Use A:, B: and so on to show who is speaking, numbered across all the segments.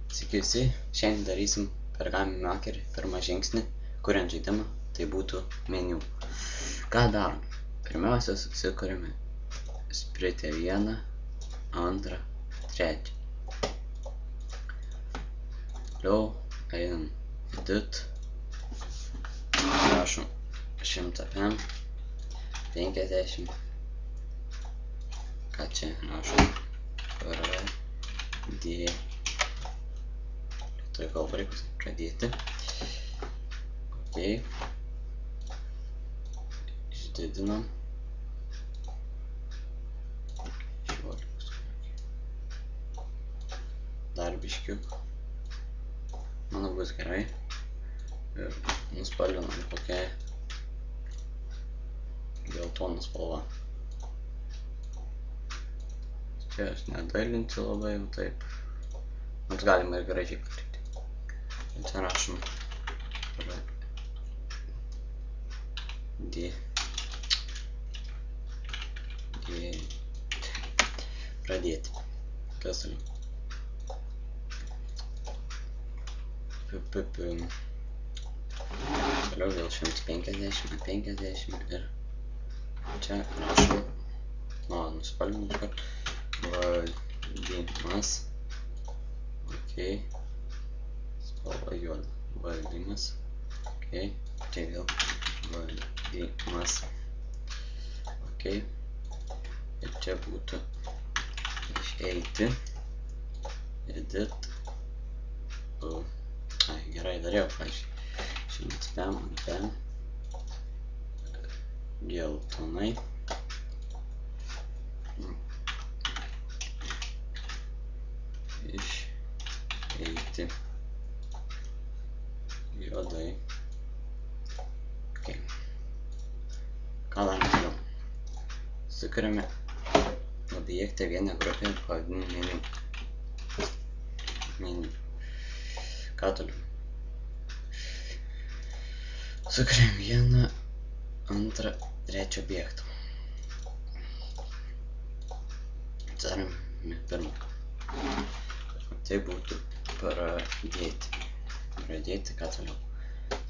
A: Sveiki visi, šiandien darysim Pergamino Makerį pirmą žingsnį, kuriant žaidimą, tai būtų meniu. Ką darom? Pirmiausia, susikuriame sprite 1, 2, 3. Toliau einam edit, rašom 100 pm, 50. Ką čia rašom? Lietuvių kalba reikia pradėti. Ok. Išdidinam. 16. Dar biškiuk. Manau bus gerai. Ir nuspalvinam kokią geltoną spalvą. Čia aš nedailinsiu labai jau taip. Nors galima ir gražiai padaryti. Čia rašom pradėti. Kas toliau? Toliau vėl 150, 50 ir čia rašom, nuspalvinam iškart, valdymas, ok, spalva juoda, valdymas, ok, čia vėl valdymas, ok, ir čia būtų išeiti, edit, gerai dariau, pavyzdžiui, 100 pm, geltonai, išeiti, juodai, ok, ką darom toliau? Sukuriame objektą vieną grupę ir pavadiname meniu. Ką toliau? Sukuriam 1, 2, 3 objektą. Darome pirmą. Tai būtų pradėti. Pradėti, ką toliau?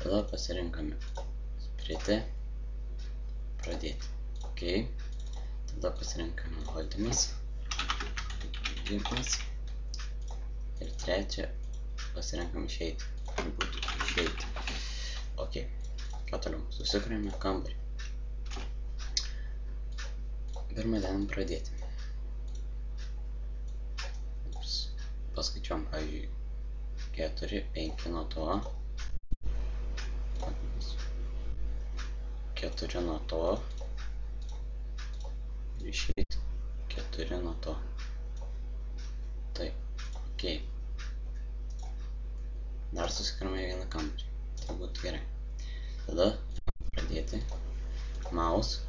A: Tada pasirinkame sprite, pradėti. Ok. Tada pasirinkame valdymas. Ir trečią pasirinkame išeiti. Tai būtų išeiti. Ok. Ką toliau? Susikuriame kambarį. Pirmą dedam pradėti. Paskaičiuom, pavyzdžiui, 4, 5 nuo to. 4 nuo to. Išeiti 4 nuo to. Taip, ok. Dar susikuriame vieną kambarį. Tai būtų gerai. Tada pradėti. Mouse.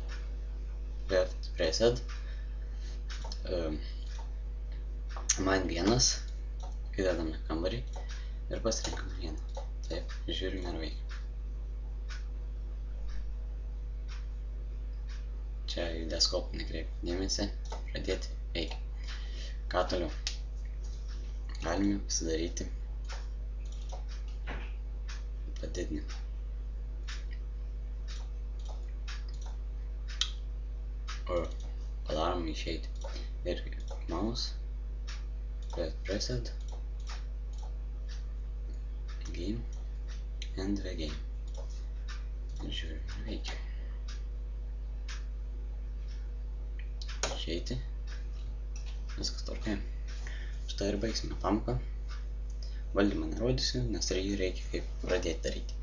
A: Left pressed. Man vienas. Įdedame kambarį. Ir pasirinkame vieną. Taip, žiūrim ir veikia. Čia į desktopą nekreipti dėmesį. Pradėti veikia. Ką toliau? Galime pasidaryti padidinimą. Padarom išeiti. Ir mouse. Left pressed. Game. And the game. Ir žiūrim, veikia. Išeiti. Viskas tvarkai. Štai ir baigsime pamoką. Valdymą nerodysiu, nes reikia kaip pradėti daryti.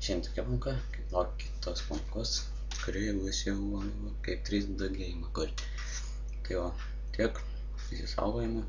A: Šiandien tokia pamoka, kaip laukia kitos pamokos, kurioje bus jau kaip 3D game kurti. Tai va, tiek, visi saugojame.